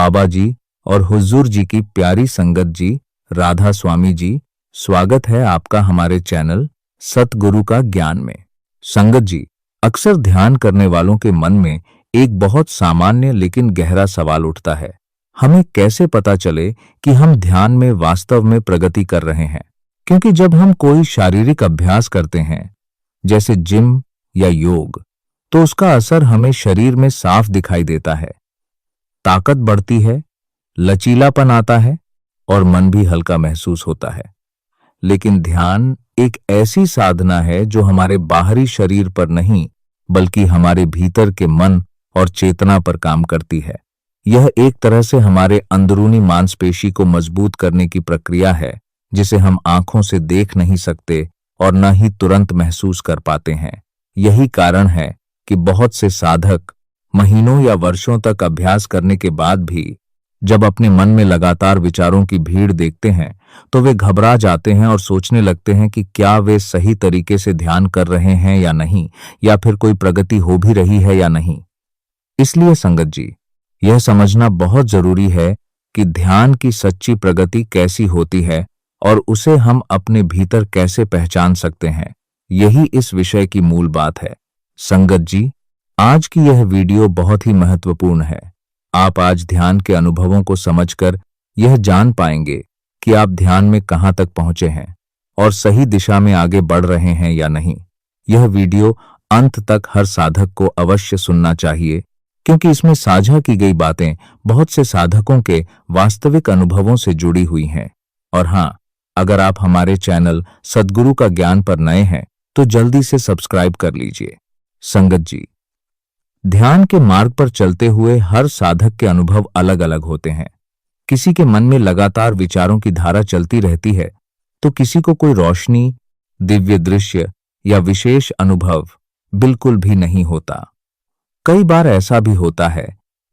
बाबा जी और हुजूर जी की प्यारी संगत जी, राधा स्वामी जी, स्वागत है आपका हमारे चैनल सतगुरु का ज्ञान में। संगत जी, अक्सर ध्यान करने वालों के मन में एक बहुत सामान्य लेकिन गहरा सवाल उठता है। हमें कैसे पता चले कि हम ध्यान में वास्तव में प्रगति कर रहे हैं? क्योंकि जब हम कोई शारीरिक अभ्यास करते हैं, जैसे जिम या योग, तो उसका असर हमें शरीर में साफ दिखाई देता है। ताकत बढ़ती है, लचीलापन आता है और मन भी हल्का महसूस होता है। लेकिन ध्यान एक ऐसी साधना है जो हमारे बाहरी शरीर पर नहीं, बल्कि हमारे भीतर के मन और चेतना पर काम करती है। यह एक तरह से हमारे अंदरूनी मांसपेशी को मजबूत करने की प्रक्रिया है, जिसे हम आंखों से देख नहीं सकते और न ही तुरंत महसूस कर पाते हैं। यही कारण है कि बहुत से साधक महीनों या वर्षों तक अभ्यास करने के बाद भी जब अपने मन में लगातार विचारों की भीड़ देखते हैं, तो वे घबरा जाते हैं और सोचने लगते हैं कि क्या वे सही तरीके से ध्यान कर रहे हैं या नहीं, या फिर कोई प्रगति हो भी रही है या नहीं। इसलिए संगत जी, यह समझना बहुत जरूरी है कि ध्यान की सच्ची प्रगति कैसी होती है और उसे हम अपने भीतर कैसे पहचान सकते हैं। यही इस विषय की मूल बात है। संगत जी, आज की यह वीडियो बहुत ही महत्वपूर्ण है। आप आज ध्यान के अनुभवों को समझकर यह जान पाएंगे कि आप ध्यान में कहां तक पहुंचे हैं और सही दिशा में आगे बढ़ रहे हैं या नहीं। यह वीडियो अंत तक हर साधक को अवश्य सुनना चाहिए, क्योंकि इसमें साझा की गई बातें बहुत से साधकों के वास्तविक अनुभवों से जुड़ी हुई हैं। और हाँ, अगर आप हमारे चैनल सद्गुरु का ज्ञान पर नए हैं तो जल्दी से सब्सक्राइब कर लीजिए। संगत जी, ध्यान के मार्ग पर चलते हुए हर साधक के अनुभव अलग अलग होते हैं। किसी के मन में लगातार विचारों की धारा चलती रहती है, तो किसी को कोई रोशनी, दिव्य दृश्य या विशेष अनुभव बिल्कुल भी नहीं होता। कई बार ऐसा भी होता है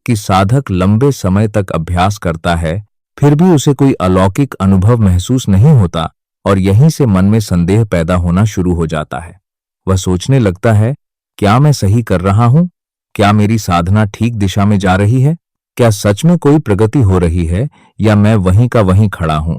कि साधक लंबे समय तक अभ्यास करता है, फिर भी उसे कोई अलौकिक अनुभव महसूस नहीं होता और यहीं से मन में संदेह पैदा होना शुरू हो जाता है। वह सोचने लगता है, क्या मैं सही कर रहा हूं? क्या मेरी साधना ठीक दिशा में जा रही है? क्या सच में कोई प्रगति हो रही है या मैं वहीं का वहीं खड़ा हूं?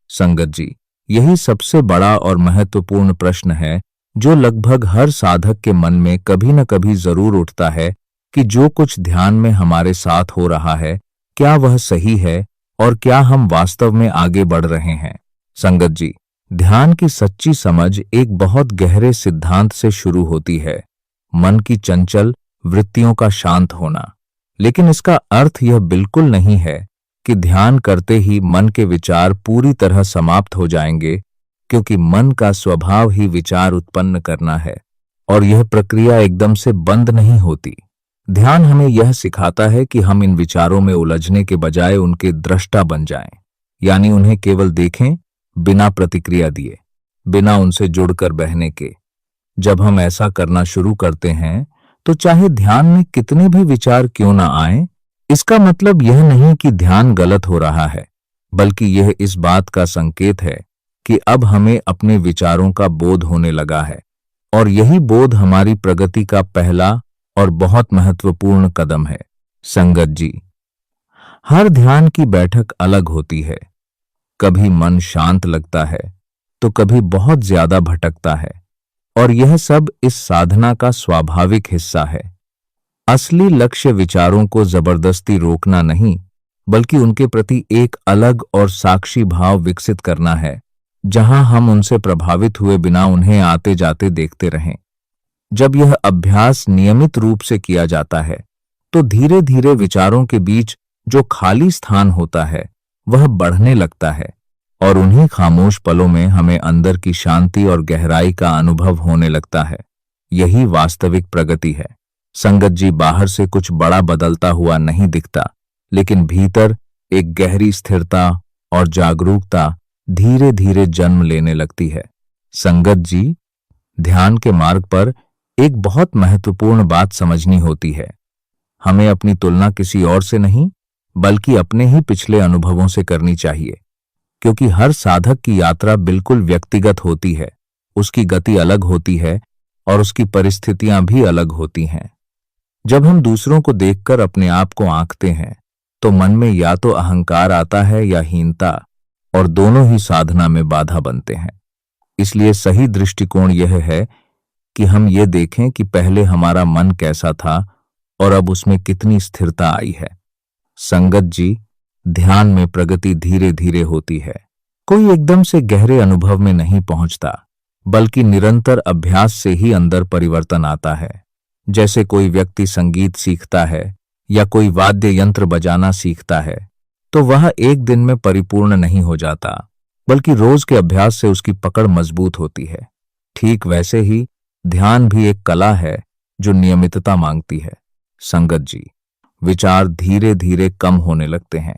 संगत जी, यही सबसे बड़ा और महत्वपूर्ण प्रश्न है जो लगभग हर साधक के मन में कभी न कभी जरूर उठता है कि जो कुछ ध्यान में हमारे साथ हो रहा है, क्या वह सही है और क्या हम वास्तव में आगे बढ़ रहे हैं? संगत जी, ध्यान की सच्ची समझ एक बहुत गहरे सिद्धांत से शुरू होती है, मन की चंचल वृत्तियों का शांत होना। लेकिन इसका अर्थ यह बिल्कुल नहीं है कि ध्यान करते ही मन के विचार पूरी तरह समाप्त हो जाएंगे, क्योंकि मन का स्वभाव ही विचार उत्पन्न करना है और यह प्रक्रिया एकदम से बंद नहीं होती। ध्यान हमें यह सिखाता है कि हम इन विचारों में उलझने के बजाय उनके दृष्टा बन जाएं, यानी उन्हें केवल देखें, बिना प्रतिक्रिया दिए, बिना उनसे जुड़कर बहने के। जब हम ऐसा करना शुरू करते हैं, तो चाहे ध्यान में कितने भी विचार क्यों ना आए, इसका मतलब यह नहीं कि ध्यान गलत हो रहा है, बल्कि यह इस बात का संकेत है कि अब हमें अपने विचारों का बोध होने लगा है, और यही बोध हमारी प्रगति का पहला और बहुत महत्वपूर्ण कदम है। संगत जी, हर ध्यान की बैठक अलग होती है। कभी मन शांत लगता है, तो कभी बहुत ज्यादा भटकता है, और यह सब इस साधना का स्वाभाविक हिस्सा है। असली लक्ष्य विचारों को जबरदस्ती रोकना नहीं, बल्कि उनके प्रति एक अलग और साक्षी भाव विकसित करना है, जहां हम उनसे प्रभावित हुए बिना उन्हें आते जाते देखते रहें। जब यह अभ्यास नियमित रूप से किया जाता है, तो धीरे धीरे विचारों के बीच जो खाली स्थान होता है, वह बढ़ने लगता है, और उन्हीं खामोश पलों में हमें अंदर की शांति और गहराई का अनुभव होने लगता है। यही वास्तविक प्रगति है। संगत जी, बाहर से कुछ बड़ा बदलता हुआ नहीं दिखता, लेकिन भीतर एक गहरी स्थिरता और जागरूकता धीरे धीरे जन्म लेने लगती है। संगत जी, ध्यान के मार्ग पर एक बहुत महत्वपूर्ण बात समझनी होती है। हमें अपनी तुलना किसी और से नहीं, बल्कि अपने ही पिछले अनुभवों से करनी चाहिए, क्योंकि हर साधक की यात्रा बिल्कुल व्यक्तिगत होती है। उसकी गति अलग होती है और उसकी परिस्थितियां भी अलग होती हैं। जब हम दूसरों को देखकर अपने आप को आंकते हैं, तो मन में या तो अहंकार आता है या हीनता, और दोनों ही साधना में बाधा बनते हैं। इसलिए सही दृष्टिकोण यह है कि हम ये देखें कि पहले हमारा मन कैसा था और अब उसमें कितनी स्थिरता आई है। संगत जी, ध्यान में प्रगति धीरे धीरे होती है। कोई एकदम से गहरे अनुभव में नहीं पहुंचता, बल्कि निरंतर अभ्यास से ही अंदर परिवर्तन आता है। जैसे कोई व्यक्ति संगीत सीखता है या कोई वाद्य यंत्र बजाना सीखता है, तो वह एक दिन में परिपूर्ण नहीं हो जाता, बल्कि रोज के अभ्यास से उसकी पकड़ मजबूत होती है। ठीक वैसे ही ध्यान भी एक कला है जो नियमितता मांगती है। संगत जी, विचार धीरे धीरे कम होने लगते हैं,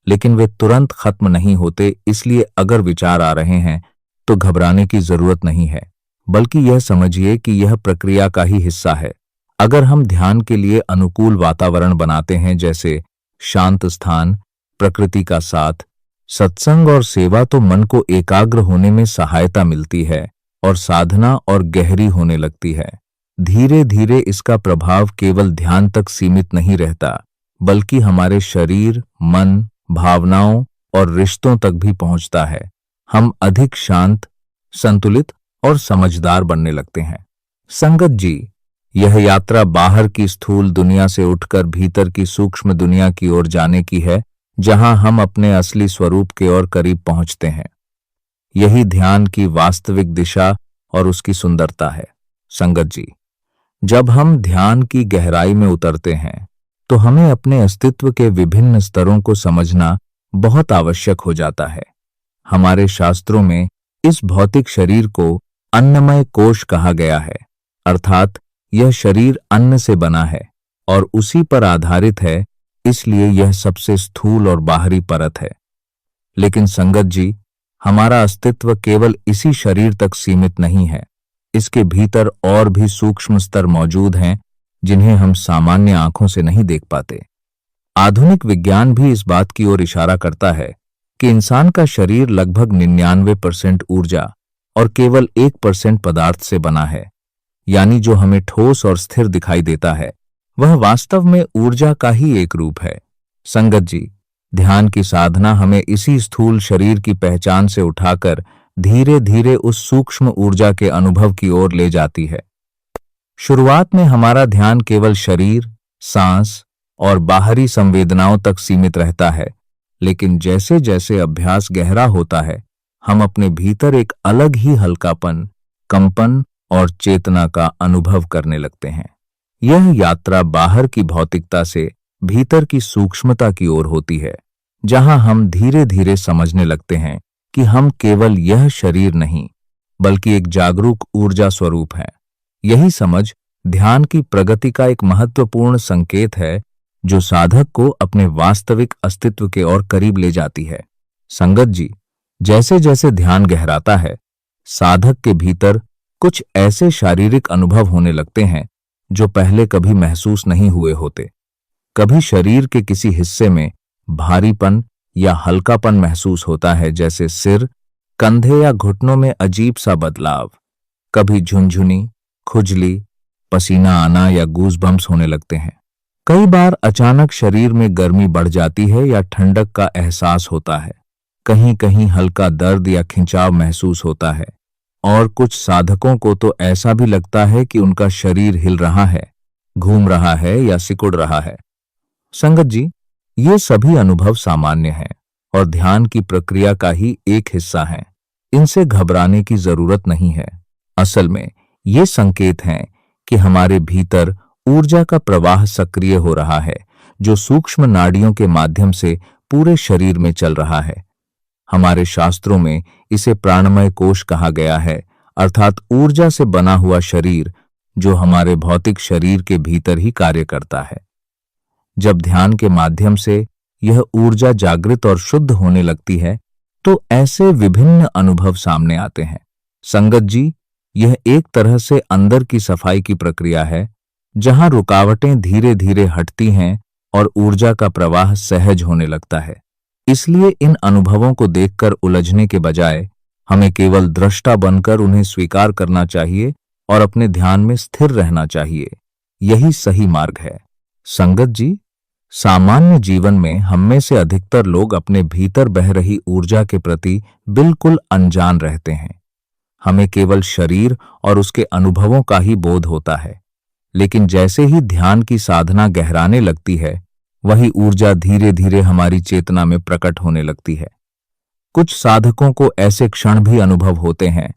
लेकिन वे तुरंत खत्म नहीं होते। इसलिए अगर विचार आ रहे हैं तो घबराने की जरूरत नहीं है, बल्कि यह समझिए कि यह प्रक्रिया का ही हिस्सा है। अगर हम ध्यान के लिए अनुकूल वातावरण बनाते हैं, जैसे शांत स्थान, प्रकृति का साथ, सत्संग और सेवा, तो मन को एकाग्र होने में सहायता मिलती है और साधना और गहरी होने लगती है। धीरे धीरे इसका प्रभाव केवल ध्यान तक सीमित नहीं रहता, बल्कि हमारे शरीर, मन, भावनाओं और रिश्तों तक भी पहुंचता है। हम अधिक शांत, संतुलित और समझदार बनने लगते हैं। संगत जी, यह यात्रा बाहर की स्थूल दुनिया से उठकर भीतर की सूक्ष्म दुनिया की ओर जाने की है, जहां हम अपने असली स्वरूप के और करीब पहुंचते हैं। यही ध्यान की वास्तविक दिशा और उसकी सुंदरता है। संगत जी, जब हम ध्यान की गहराई में उतरते हैं, तो हमें अपने अस्तित्व के विभिन्न स्तरों को समझना बहुत आवश्यक हो जाता है। हमारे शास्त्रों में इस भौतिक शरीर को अन्नमय कोश कहा गया है, अर्थात यह शरीर अन्न से बना है और उसी पर आधारित है, इसलिए यह सबसे स्थूल और बाहरी परत है। लेकिन संगत जी, हमारा अस्तित्व केवल इसी शरीर तक सीमित नहीं है। इसके भीतर और भी सूक्ष्म स्तर मौजूद हैं, जिन्हें हम सामान्य आंखों से नहीं देख पाते। आधुनिक विज्ञान भी इस बात की ओर इशारा करता है कि इंसान का शरीर लगभग 99% ऊर्जा और केवल 1% पदार्थ से बना है। यानी जो हमें ठोस और स्थिर दिखाई देता है, वह वास्तव में ऊर्जा का ही एक रूप है। संगत जी, ध्यान की साधना हमें इसी स्थूल शरीर की पहचान से उठाकर धीरे धीरे उस सूक्ष्म ऊर्जा के अनुभव की ओर ले जाती है। शुरुआत में हमारा ध्यान केवल शरीर, सांस और बाहरी संवेदनाओं तक सीमित रहता है, लेकिन जैसे जैसे अभ्यास गहरा होता है, हम अपने भीतर एक अलग ही हल्कापन, कंपन और चेतना का अनुभव करने लगते हैं। यह यात्रा बाहर की भौतिकता से भीतर की सूक्ष्मता की ओर होती है, जहां हम धीरे धीरे समझने लगते हैं कि हम केवल यह शरीर नहीं, बल्कि एक जागरूक ऊर्जा स्वरूप हैं। यही समझ ध्यान की प्रगति का एक महत्वपूर्ण संकेत है, जो साधक को अपने वास्तविक अस्तित्व के और करीब ले जाती है। संगत जी, जैसे जैसे ध्यान गहराता है, साधक के भीतर कुछ ऐसे शारीरिक अनुभव होने लगते हैं जो पहले कभी महसूस नहीं हुए होते। कभी शरीर के किसी हिस्से में भारीपन या हल्कापन महसूस होता है, जैसे सिर, कंधे या घुटनों में अजीब सा बदलाव। कभी झुनझुनी, खुजली, पसीना आना या गूज़बम्प्स होने लगते हैं। कई बार अचानक शरीर में गर्मी बढ़ जाती है या ठंडक का एहसास होता है। कहीं कहीं हल्का दर्द या खिंचाव महसूस होता है, और कुछ साधकों को तो ऐसा भी लगता है कि उनका शरीर हिल रहा है, घूम रहा है या सिकुड़ रहा है। संगत जी, ये सभी अनुभव सामान्य हैं और ध्यान की प्रक्रिया का ही एक हिस्सा हैं। इनसे घबराने की जरूरत नहीं है। असल में ये संकेत हैं कि हमारे भीतर ऊर्जा का प्रवाह सक्रिय हो रहा है, जो सूक्ष्म नाड़ियों के माध्यम से पूरे शरीर में चल रहा है। हमारे शास्त्रों में इसे प्राणमय कोश कहा गया है, अर्थात ऊर्जा से बना हुआ शरीर जो हमारे भौतिक शरीर के भीतर ही कार्य करता है। जब ध्यान के माध्यम से यह ऊर्जा जागृत और शुद्ध होने लगती है, तो ऐसे विभिन्न अनुभव सामने आते हैं। संगत जी, यह एक तरह से अंदर की सफाई की प्रक्रिया है, जहां रुकावटें धीरे धीरे हटती हैं और ऊर्जा का प्रवाह सहज होने लगता है। इसलिए इन अनुभवों को देखकर उलझने के बजाय हमें केवल दृष्टा बनकर उन्हें स्वीकार करना चाहिए और अपने ध्यान में स्थिर रहना चाहिए। यही सही मार्ग है। संगत जी, सामान्य जीवन में हम में से अधिकतर लोग अपने भीतर बह रही ऊर्जा के प्रति बिल्कुल अनजान रहते हैं। हमें केवल शरीर और उसके अनुभवों का ही बोध होता है, लेकिन जैसे ही ध्यान की साधना गहराने लगती है, वही ऊर्जा धीरे धीरे हमारी चेतना में प्रकट होने लगती है। कुछ साधकों को ऐसे क्षण भी अनुभव होते हैं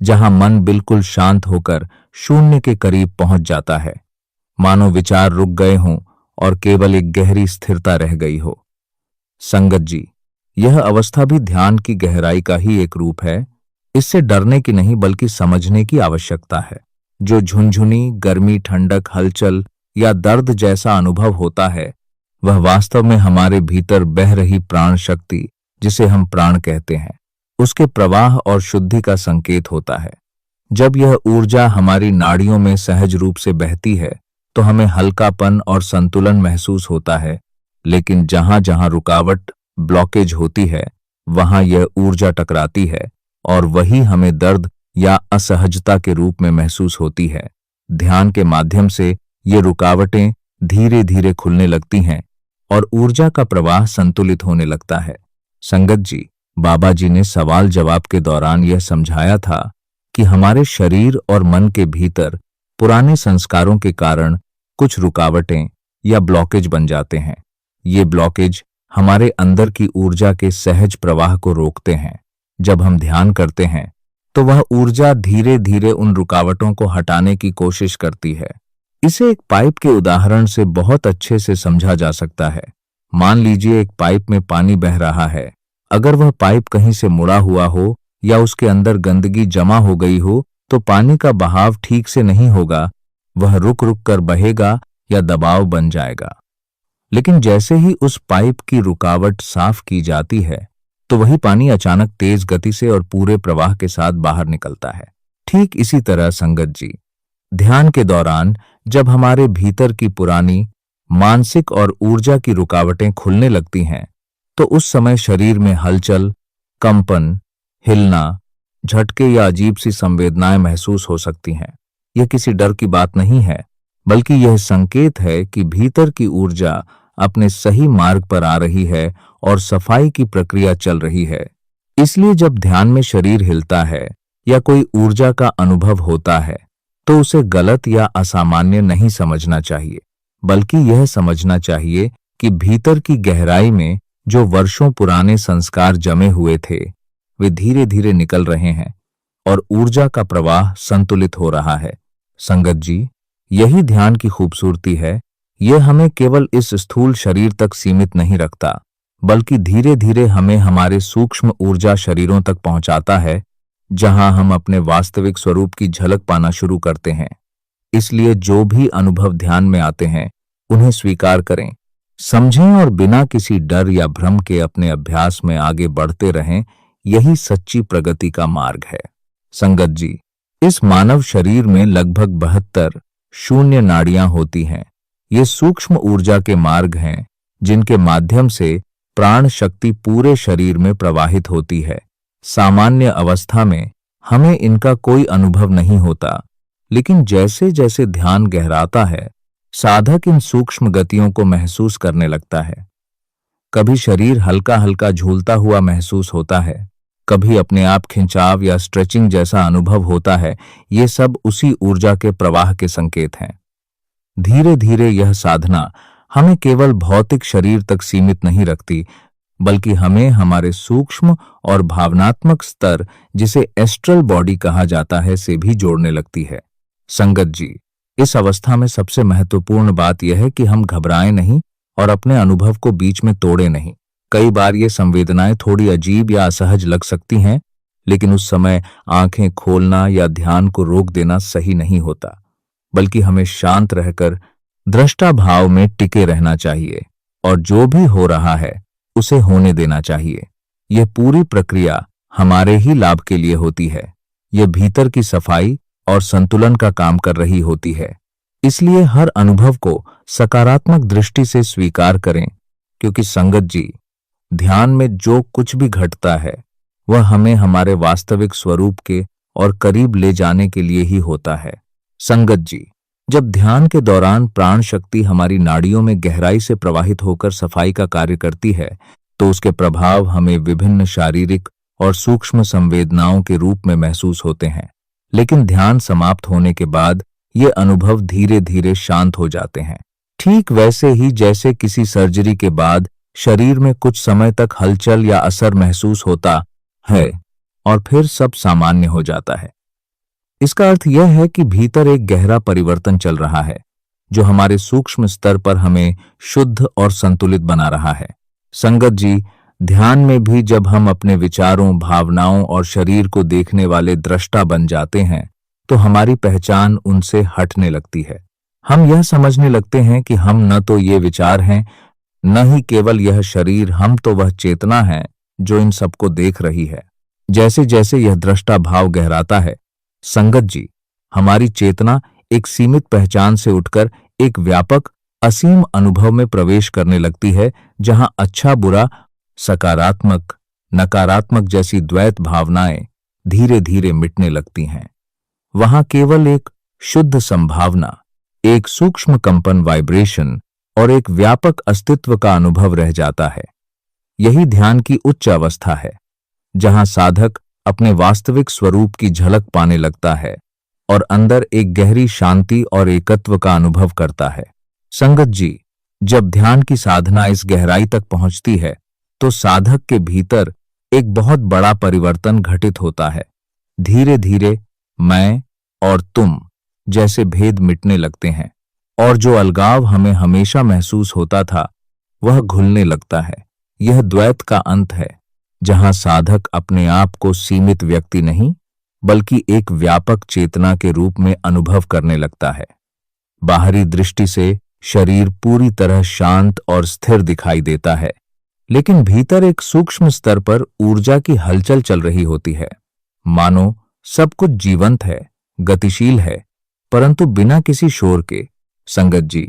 जहां मन बिल्कुल शांत होकर शून्य के करीब पहुंच जाता है, मानो विचार रुक गए हों और केवल एक गहरी स्थिरता रह गई हो। संगत जी, यह अवस्था भी ध्यान की गहराई का ही एक रूप है। इससे डरने की नहीं बल्कि समझने की आवश्यकता है। जो झुनझुनी, गर्मी, ठंडक, हलचल या दर्द जैसा अनुभव होता है, वह वास्तव में हमारे भीतर बह रही प्राण शक्ति, जिसे हम प्राण कहते हैं, उसके प्रवाह और शुद्धि का संकेत होता है। जब यह ऊर्जा हमारी नाड़ियों में सहज रूप से बहती है तो हमें हल्कापन और संतुलन महसूस होता है, लेकिन जहां जहां रुकावट, ब्लॉकेज होती है, वहां यह ऊर्जा टकराती है और वही हमें दर्द या असहजता के रूप में महसूस होती है। ध्यान के माध्यम से ये रुकावटें धीरे धीरे खुलने लगती हैं और ऊर्जा का प्रवाह संतुलित होने लगता है। संगत जी, बाबा जी ने सवाल जवाब के दौरान यह समझाया था कि हमारे शरीर और मन के भीतर पुराने संस्कारों के कारण कुछ रुकावटें या ब्लॉकेज बन जाते हैं। ये ब्लॉकेज हमारे अंदर की ऊर्जा के सहज प्रवाह को रोकते हैं। जब हम ध्यान करते हैं तो वह ऊर्जा धीरे धीरे उन रुकावटों को हटाने की कोशिश करती है। इसे एक पाइप के उदाहरण से बहुत अच्छे से समझा जा सकता है। मान लीजिए एक पाइप में पानी बह रहा है। अगर वह पाइप कहीं से मुड़ा हुआ हो या उसके अंदर गंदगी जमा हो गई हो तो पानी का बहाव ठीक से नहीं होगा, वह रुक रुक कर बहेगा या दबाव बन जाएगा। लेकिन जैसे ही उस पाइप की रुकावट साफ की जाती है तो वही पानी अचानक तेज गति से और पूरे प्रवाह के साथ बाहर निकलता है। ठीक इसी तरह संगत जी, ध्यान के दौरान जब हमारे भीतर की पुरानी मानसिक और ऊर्जा की रुकावटें खुलने लगती हैं तो उस समय शरीर में हलचल, कंपन, हिलना, झटके या अजीब सी संवेदनाएं महसूस हो सकती हैं। यह किसी डर की बात नहीं है, बल्कि यह संकेत है कि भीतर की ऊर्जा अपने सही मार्ग पर आ रही है और सफाई की प्रक्रिया चल रही है। इसलिए जब ध्यान में शरीर हिलता है या कोई ऊर्जा का अनुभव होता है तो उसे गलत या असामान्य नहीं समझना चाहिए, बल्कि यह समझना चाहिए कि भीतर की गहराई में जो वर्षों पुराने संस्कार जमे हुए थे, वे धीरे धीरे निकल रहे हैं और ऊर्जा का प्रवाह संतुलित हो रहा है। संगत जी, यही ध्यान की खूबसूरती है। यह हमें केवल इस स्थूल शरीर तक सीमित नहीं रखता, बल्कि धीरे धीरे हमें हमारे सूक्ष्म ऊर्जा शरीरों तक पहुंचाता है, जहां हम अपने वास्तविक स्वरूप की झलक पाना शुरू करते हैं। इसलिए जो भी अनुभव ध्यान में आते हैं, उन्हें स्वीकार करें, समझें और बिना किसी डर या भ्रम के अपने अभ्यास में आगे बढ़ते रहें। यही सच्ची प्रगति का मार्ग है। संगत जी, इस मानव शरीर में लगभग 72 शून्य नाड़ियां होती हैं। ये सूक्ष्म ऊर्जा के मार्ग हैं जिनके माध्यम से प्राण शक्ति पूरे शरीर में प्रवाहित होती है। सामान्य अवस्था में हमें इनका कोई अनुभव नहीं होता, लेकिन जैसे जैसे ध्यान गहराता है, साधक इन सूक्ष्म गतियों को महसूस करने लगता है। कभी शरीर हल्का हल्का झूलता हुआ महसूस होता है, कभी अपने आप खिंचाव या स्ट्रेचिंग जैसा अनुभव होता है। ये सब उसी ऊर्जा के प्रवाह के संकेत हैं। धीरे धीरे यह साधना हमें केवल भौतिक शरीर तक सीमित नहीं रखती, बल्कि हमें हमारे सूक्ष्म और भावनात्मक स्तर, जिसे एस्ट्रल बॉडी कहा जाता है, से भी जोड़ने लगती है। संगत जी, इस अवस्था में सबसे महत्वपूर्ण बात यह है कि हम घबराएं नहीं और अपने अनुभव को बीच में तोड़े नहीं। कई बार ये संवेदनाएं थोड़ी अजीब या असहज लग सकती हैं, लेकिन उस समय आंखें खोलना या ध्यान को रोक देना सही नहीं होता, बल्कि हमें शांत रहकर दृष्टा भाव में टिके रहना चाहिए और जो भी हो रहा है उसे होने देना चाहिए। यह पूरी प्रक्रिया हमारे ही लाभ के लिए होती है। यह भीतर की सफाई और संतुलन का काम कर रही होती है। इसलिए हर अनुभव को सकारात्मक दृष्टि से स्वीकार करें, क्योंकि संगत जी, ध्यान में जो कुछ भी घटता है वह हमें हमारे वास्तविक स्वरूप के और करीब ले जाने के लिए ही होता है। संगत जी, जब ध्यान के दौरान प्राण शक्ति हमारी नाड़ियों में गहराई से प्रवाहित होकर सफाई का कार्य करती है, तो उसके प्रभाव हमें विभिन्न शारीरिक और सूक्ष्म संवेदनाओं के रूप में महसूस होते हैं। लेकिन ध्यान समाप्त होने के बाद ये अनुभव धीरे धीरे शांत हो जाते हैं, ठीक वैसे ही जैसे किसी सर्जरी के बाद शरीर में कुछ समय तक हलचल या असर महसूस होता है और फिर सब सामान्य हो जाता है। इसका अर्थ यह है कि भीतर एक गहरा परिवर्तन चल रहा है, जो हमारे सूक्ष्म स्तर पर हमें शुद्ध और संतुलित बना रहा है। संगत जी, ध्यान में भी जब हम अपने विचारों, भावनाओं और शरीर को देखने वाले दृष्टा बन जाते हैं, तो हमारी पहचान उनसे हटने लगती है। हम यह समझने लगते हैं कि हम न तो ये विचार हैं, न ही केवल यह शरीर, हम तो वह चेतना है जो इन सबको देख रही है। जैसे जैसे यह दृष्टा भाव गहराता है, संगत जी, हमारी चेतना एक सीमित पहचान से उठकर एक व्यापक, असीम अनुभव में प्रवेश करने लगती है, जहां अच्छा बुरा, सकारात्मक नकारात्मक जैसी द्वैत भावनाएं धीरे धीरे मिटने लगती हैं। वहां केवल एक शुद्ध संभावना, एक सूक्ष्म कंपन वाइब्रेशन और एक व्यापक अस्तित्व का अनुभव रह जाता है। यही ध्यान की उच्च अवस्था है, जहां साधक अपने वास्तविक स्वरूप की झलक पाने लगता है और अंदर एक गहरी शांति और एकत्व का अनुभव करता है। संगत जी, जब ध्यान की साधना इस गहराई तक पहुंचती है, तो साधक के भीतर एक बहुत बड़ा परिवर्तन घटित होता है। धीरे धीरे मैं और तुम जैसे भेद मिटने लगते हैं और जो अलगाव हमें हमेशा महसूस होता था, वह घुलने लगता है। यह द्वैत का अंत है, जहां साधक अपने आप को सीमित व्यक्ति नहीं, बल्कि एक व्यापक चेतना के रूप में अनुभव करने लगता है। बाहरी दृष्टि से शरीर पूरी तरह शांत और स्थिर दिखाई देता है, लेकिन भीतर एक सूक्ष्म स्तर पर ऊर्जा की हलचल चल रही होती है। मानो सब कुछ जीवंत है, गतिशील है, परंतु बिना किसी शोर के। संगत जी,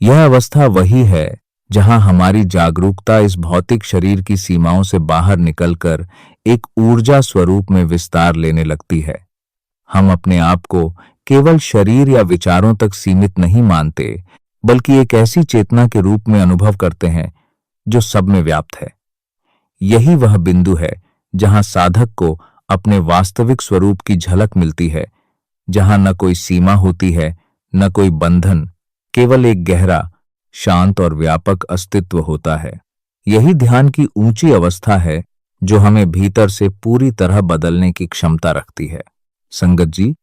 यह अवस्था वही है जहां हमारी जागरूकता इस भौतिक शरीर की सीमाओं से बाहर निकलकर एक ऊर्जा स्वरूप में विस्तार लेने लगती है। हम अपने आप को केवल शरीर या विचारों तक सीमित नहीं मानते, बल्कि एक ऐसी चेतना के रूप में अनुभव करते हैं जो सब में व्याप्त है। यही वह बिंदु है जहां साधक को अपने वास्तविक स्वरूप की झलक मिलती है, जहां न कोई सीमा होती है, न कोई बंधन, केवल एक गहरा, शांत और व्यापक अस्तित्व होता है। यही ध्यान की ऊंची अवस्था है जो हमें भीतर से पूरी तरह बदलने की क्षमता रखती है। संगत जी,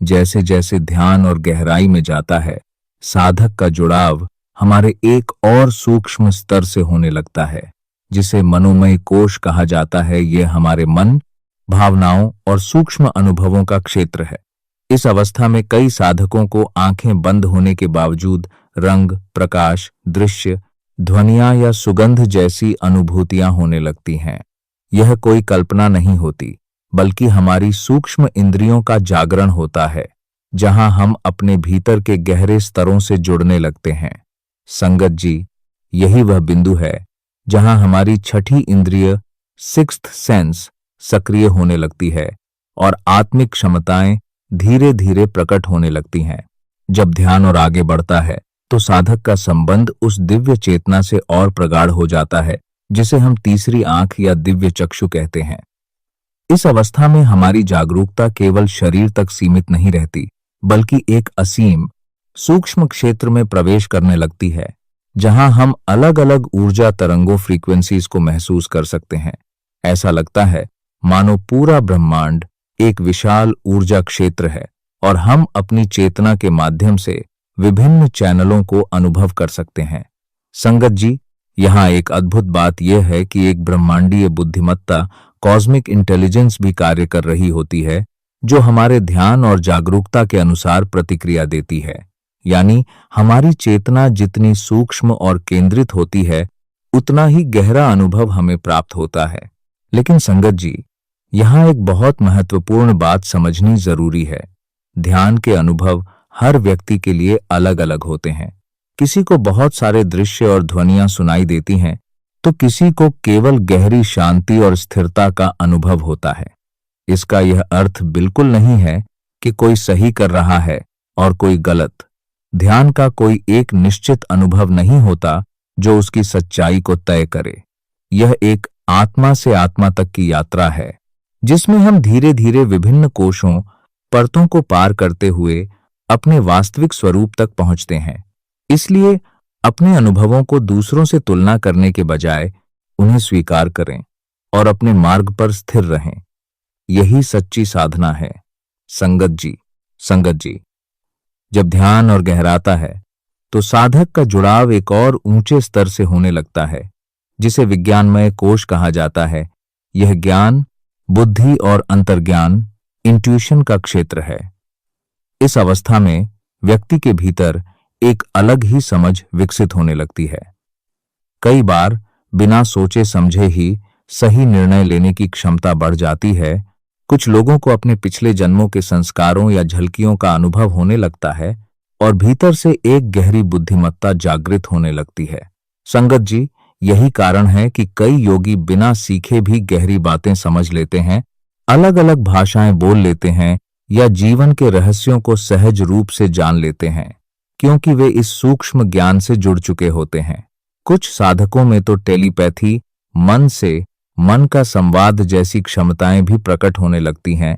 जैसे जैसे ध्यान और गहराई में जाता है, साधक का जुड़ाव हमारे एक और सूक्ष्म स्तर से होने लगता है, जिसे मनोमय कोश कहा जाता है। यह हमारे मन, भावनाओं और सूक्ष्म अनुभवों का क्षेत्र है। इस अवस्था में कई साधकों को आंखें बंद होने के बावजूद रंग, प्रकाश, दृश्य, ध्वनियां या सुगंध जैसी अनुभूतियां होने लगती हैं। यह कोई कल्पना नहीं होती, बल्कि हमारी सूक्ष्म इंद्रियों का जागरण होता है, जहां हम अपने भीतर के गहरे स्तरों से जुड़ने लगते हैं। संगत जी, यही वह बिंदु है जहां हमारी छठी इंद्रिय, सिक्स्थ सेंस, सक्रिय होने लगती है और आत्मिक क्षमताएं धीरे धीरे प्रकट होने लगती हैं। जब ध्यान और आगे बढ़ता है, तो साधक का संबंध उस दिव्य चेतना से और प्रगाढ़ हो जाता है, जिसे हम तीसरी आंख या दिव्य चक्षु कहते हैं। इस अवस्था में हमारी जागरूकता केवल शरीर तक सीमित नहीं रहती, बल्कि एक असीम, सूक्ष्म क्षेत्र में प्रवेश करने लगती है, जहां हम अलग अलग ऊर्जा तरंगों, फ्रीक्वेंसीज को महसूस कर सकते हैं। ऐसा लगता है मानो पूरा ब्रह्मांड एक विशाल ऊर्जा क्षेत्र है और हम अपनी चेतना के माध्यम से विभिन्न चैनलों को अनुभव कर सकते हैं। संगत जी, यहाँ एक अद्भुत बात यह है कि एक ब्रह्मांडीय बुद्धिमत्ता, कॉस्मिक इंटेलिजेंस भी कार्य कर रही होती है, जो हमारे ध्यान और जागरूकता के अनुसार प्रतिक्रिया देती है। यानी हमारी चेतना जितनी सूक्ष्म और केंद्रित होती है, उतना ही गहरा अनुभव हमें प्राप्त होता है। लेकिन संगत जी, यहाँ एक बहुत महत्वपूर्ण बात समझनी जरूरी है। ध्यान के अनुभव हर व्यक्ति के लिए अलग अलग होते हैं। किसी को बहुत सारे दृश्य और ध्वनियां सुनाई देती हैं, तो किसी को केवल गहरी शांति और स्थिरता का अनुभव होता है। इसका यह अर्थ बिल्कुल नहीं है कि कोई सही कर रहा है और कोई गलत। ध्यान का कोई एक निश्चित अनुभव नहीं होता जो उसकी सच्चाई को तय करे। यह एक आत्मा से आत्मा तक की यात्रा है, जिसमें हम धीरे धीरे विभिन्न कोशों, परतों को पार करते हुए अपने वास्तविक स्वरूप तक पहुंचते हैं। इसलिए अपने अनुभवों को दूसरों से तुलना करने के बजाय उन्हें स्वीकार करें और अपने मार्ग पर स्थिर रहें। यही सच्ची साधना है। संगत जी, जब ध्यान और गहराता है तो साधक का जुड़ाव एक और ऊंचे स्तर से होने लगता है, जिसे विज्ञानमय कोश कहा जाता है। यह ज्ञान, बुद्धि और अंतर्ज्ञान, इंट्यूशन का क्षेत्र है। इस अवस्था में व्यक्ति के भीतर एक अलग ही समझ विकसित होने लगती है। कई बार बिना सोचे समझे ही सही निर्णय लेने की क्षमता बढ़ जाती है। कुछ लोगों को अपने पिछले जन्मों के संस्कारों या झलकियों का अनुभव होने लगता है और भीतर से एक गहरी बुद्धिमत्ता जागृत होने लगती है। संगत जी, यही कारण है कि कई योगी बिना सीखे भी गहरी बातें समझ लेते हैं, अलग अलग भाषाएं बोल लेते हैं या जीवन के रहस्यों को सहज रूप से जान लेते हैं, क्योंकि वे इस सूक्ष्म ज्ञान से जुड़ चुके होते हैं। कुछ साधकों में तो टेलीपैथी, मन से मन का संवाद जैसी क्षमताएं भी प्रकट होने लगती हैं,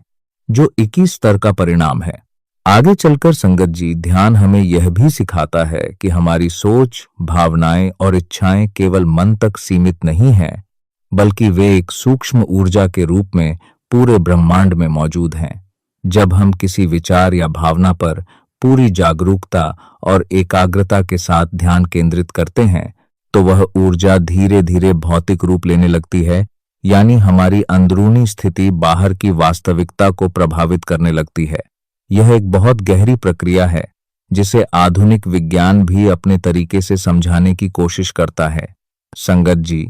जो 21 स्तर का परिणाम है। आगे चलकर संगत जी, ध्यान हमें यह भी सिखाता है कि हमारी सोच, भावनाएं और इच्छाएं केवल मन तक सीमित नहीं हैं, बल्कि वे एक सूक्ष्म ऊर्जा के रूप में पूरे ब्रह्मांड में मौजूद हैं। जब हम किसी विचार या भावना पर पूरी जागरूकता और एकाग्रता के साथ ध्यान केंद्रित करते हैं, तो वह ऊर्जा धीरे धीरे भौतिक रूप लेने लगती है, यानी हमारी अंदरूनी स्थिति बाहर की वास्तविकता को प्रभावित करने लगती है। यह एक बहुत गहरी प्रक्रिया है, जिसे आधुनिक विज्ञान भी अपने तरीके से समझाने की कोशिश करता है। संगत जी,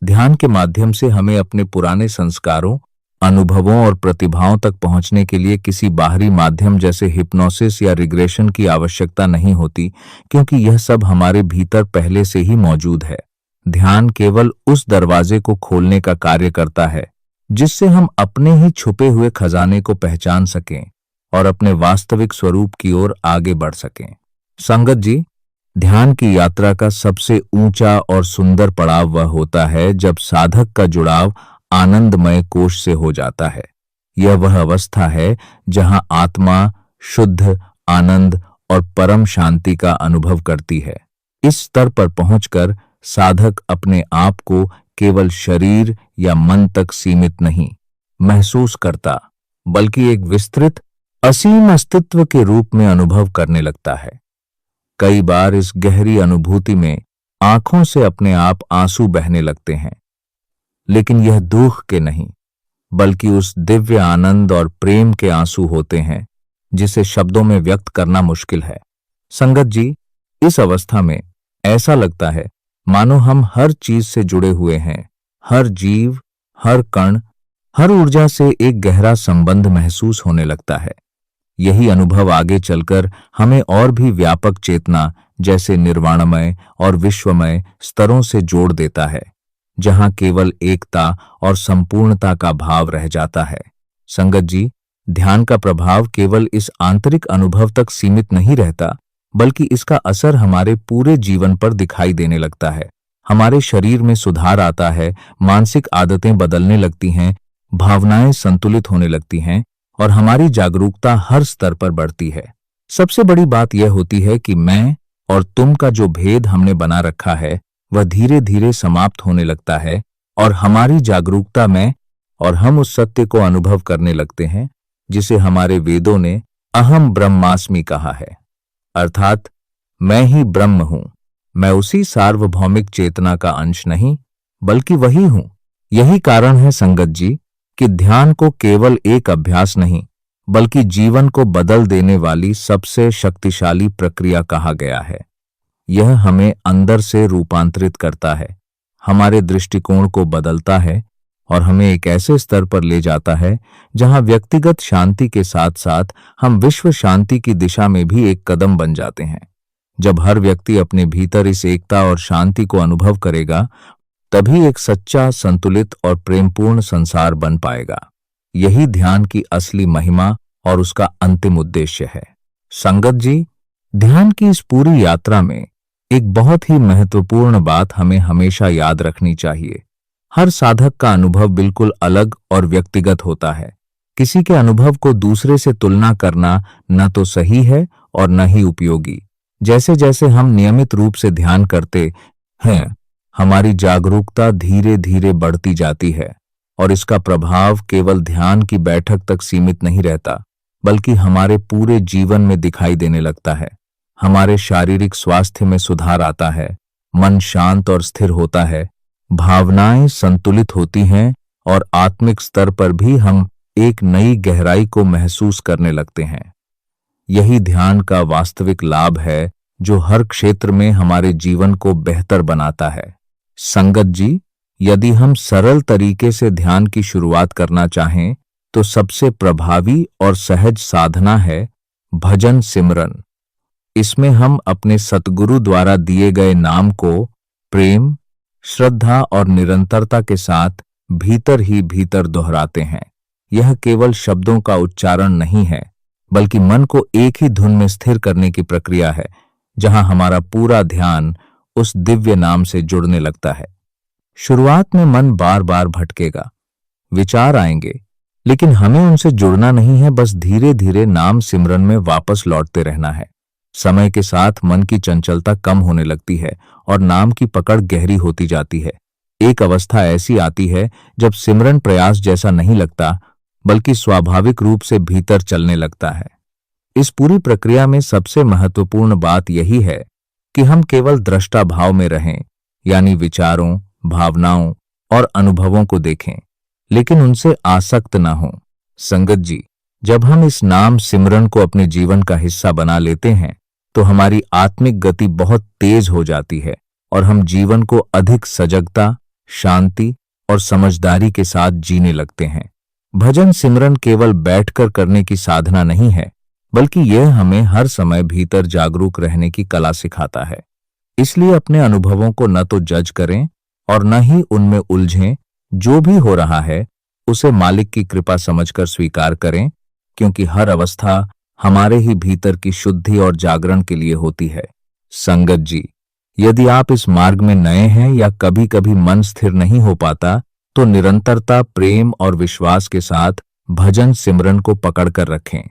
ध्यान के माध्यम से हमें अपने पुराने संस्कारों, अनुभवों और प्रतिभाओं तक पहुंचने के लिए किसी बाहरी माध्यम जैसे हिप्नोसिस या रिग्रेशन की आवश्यकता नहीं होती, क्योंकि यह सब हमारे भीतर पहले से ही मौजूद है। ध्यान केवल उस दरवाजे को खोलने का कार्य करता है जिससे हम अपने ही छुपे हुए खजाने को पहचान सकें और अपने वास्तविक स्वरूप की ओर आगे बढ़ सकें। संगत जी, ध्यान की यात्रा का सबसे ऊंचा और सुंदर पड़ाव वह होता है जब साधक का जुड़ाव आनंदमय कोश से हो जाता है। यह वह अवस्था है जहां आत्मा शुद्ध आनंद और परम शांति का अनुभव करती है। इस स्तर पर पहुंचकर साधक अपने आप को केवल शरीर या मन तक सीमित नहीं महसूस करता, बल्कि एक विस्तृत असीम अस्तित्व के रूप में अनुभव करने लगता है। कई बार इस गहरी अनुभूति में आंखों से अपने आप आंसू बहने लगते हैं, लेकिन यह दुख के नहीं, बल्कि उस दिव्य आनंद और प्रेम के आंसू होते हैं जिसे शब्दों में व्यक्त करना मुश्किल है। संगत जी, इस अवस्था में ऐसा लगता है मानो हम हर चीज से जुड़े हुए हैं। हर जीव, हर कण, हर ऊर्जा से एक गहरा संबंध महसूस होने लगता है। यही अनुभव आगे चलकर हमें और भी व्यापक चेतना जैसे निर्वाणमय और विश्वमय स्तरों से जोड़ देता है, जहां केवल एकता और संपूर्णता का भाव रह जाता है। संगत जी, ध्यान का प्रभाव केवल इस आंतरिक अनुभव तक सीमित नहीं रहता, बल्कि इसका असर हमारे पूरे जीवन पर दिखाई देने लगता है। हमारे शरीर में सुधार आता है, मानसिक आदतें बदलने लगती हैं, भावनाएं संतुलित होने लगती हैं और हमारी जागरूकता हर स्तर पर बढ़ती है। सबसे बड़ी बात यह होती है कि मैं और तुम का जो भेद हमने बना रखा है, वह धीरे धीरे समाप्त होने लगता है और हमारी जागरूकता में और हम उस सत्य को अनुभव करने लगते हैं जिसे हमारे वेदों ने अहम ब्रह्मास्मि कहा है, अर्थात मैं ही ब्रह्म हूं। मैं उसी सार्वभौमिक चेतना का अंश नहीं, बल्कि वही हूं। यही कारण है संगत जी कि ध्यान को केवल एक अभ्यास नहीं, बल्कि जीवन को बदल देने वाली सबसे शक्तिशाली प्रक्रिया कहा गया है। यह हमें अंदर से रूपांतरित करता है, हमारे दृष्टिकोण को बदलता है और हमें एक ऐसे स्तर पर ले जाता है जहां व्यक्तिगत शांति के साथ साथ हम विश्व शांति की दिशा में भी एक कदम बन जाते हैं। जब हर व्यक्ति अपने भीतर इस एकता और शांति को अनुभव करेगा, तभी एक सच्चा, संतुलित और प्रेमपूर्ण संसार बन पाएगा। यही ध्यान की असली महिमा और उसका अंतिम उद्देश्य है। संगत जी, ध्यान की इस पूरी यात्रा में एक बहुत ही महत्वपूर्ण बात हमें हमेशा याद रखनी चाहिए। हर साधक का अनुभव बिल्कुल अलग और व्यक्तिगत होता है। किसी के अनुभव को दूसरे से तुलना करना न तो सही है और न ही उपयोगी। जैसे जैसे हम नियमित रूप से ध्यान करते हैं, हमारी जागरूकता धीरे धीरे बढ़ती जाती है और इसका प्रभाव केवल ध्यान की बैठक तक सीमित नहीं रहता, बल्कि हमारे पूरे जीवन में दिखाई देने लगता है। हमारे शारीरिक स्वास्थ्य में सुधार आता है, मन शांत और स्थिर होता है, भावनाएं संतुलित होती हैं और आत्मिक स्तर पर भी हम एक नई गहराई को महसूस करने लगते हैं। यही ध्यान का वास्तविक लाभ है जो हर क्षेत्र में हमारे जीवन को बेहतर बनाता है। संगत जी, यदि हम सरल तरीके से ध्यान की शुरुआत करना चाहें तो सबसे प्रभावी और सहज साधना है भजन सिमरन। इसमें हम अपने सतगुरु द्वारा दिए गए नाम को प्रेम, श्रद्धा और निरंतरता के साथ भीतर ही भीतर दोहराते हैं। यह केवल शब्दों का उच्चारण नहीं है, बल्कि मन को एक ही धुन में स्थिर करने की प्रक्रिया है, जहां हमारा पूरा ध्यान उस दिव्य नाम से जुड़ने लगता है। शुरुआत में मन बार बार भटकेगा, विचार आएंगे, लेकिन हमें उनसे जुड़ना नहीं है, बस धीरे धीरे नाम सिमरन में वापस लौटते रहना है। समय के साथ मन की चंचलता कम होने लगती है और नाम की पकड़ गहरी होती जाती है। एक अवस्था ऐसी आती है जब सिमरन प्रयास जैसा नहीं लगता, बल्कि स्वाभाविक रूप से भीतर चलने लगता है। इस पूरी प्रक्रिया में सबसे महत्वपूर्ण बात यही है कि हम केवल दृष्टा भाव में रहें, यानी विचारों, भावनाओं और अनुभवों को देखें, लेकिन उनसे आसक्त न हों। संगत जी, जब हम इस नाम सिमरन को अपने जीवन का हिस्सा बना लेते हैं तो हमारी आत्मिक गति बहुत तेज हो जाती है और हम जीवन को अधिक सजगता, शांति और समझदारी के साथ जीने लगते हैं। भजन सिमरन केवल बैठकर करने की साधना नहीं है, बल्कि यह हमें हर समय भीतर जागरूक रहने की कला सिखाता है। इसलिए अपने अनुभवों को न तो जज करें और न ही उनमें उलझें। जो भी हो रहा है उसे मालिक की कृपा समझकर स्वीकार करें, क्योंकि हर अवस्था हमारे ही भीतर की शुद्धि और जागरण के लिए होती है। संगत जी, यदि आप इस मार्ग में नए हैं या कभी कभी मन स्थिर नहीं हो पाता, तो निरंतरता, प्रेम और विश्वास के साथ भजन सिमरन को पकड़कर रखें।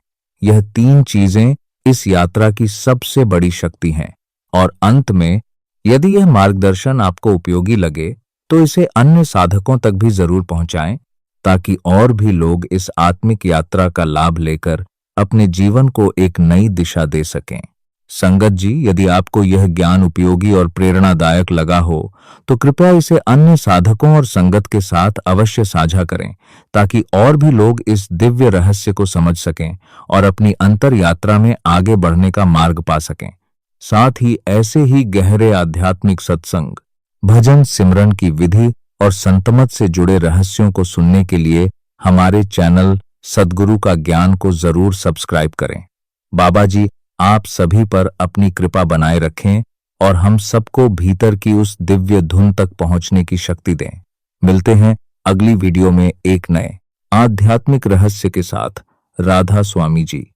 यह तीन चीजें इस यात्रा की सबसे बड़ी शक्ति हैं। और अंत में, यदि यह मार्गदर्शन आपको उपयोगी लगे तो इसे अन्य साधकों तक भी जरूर पहुंचाएं, ताकि और भी लोग इस आत्मिक यात्रा का लाभ लेकर अपने जीवन को एक नई दिशा दे सकें। संगत जी, यदि आपको यह ज्ञान उपयोगी और प्रेरणादायक लगा हो तो कृपया इसे अन्य साधकों और संगत के साथ अवश्य साझा करें, ताकि और भी लोग इस दिव्य रहस्य को समझ सकें और अपनी अंतर यात्रा में आगे बढ़ने का मार्ग पा सकें। साथ ही ऐसे ही गहरे आध्यात्मिक सत्संग, भजन सिमरन की विधि और संतमत से जुड़े रहस्यों को सुनने के लिए हमारे चैनल सद्गुरु का ज्ञान को जरूर सब्सक्राइब करें। बाबा जी आप सभी पर अपनी कृपा बनाए रखें और हम सबको भीतर की उस दिव्य धुन तक पहुंचने की शक्ति दें। मिलते हैं अगली वीडियो में एक नए आध्यात्मिक रहस्य के साथ। राधा स्वामी जी।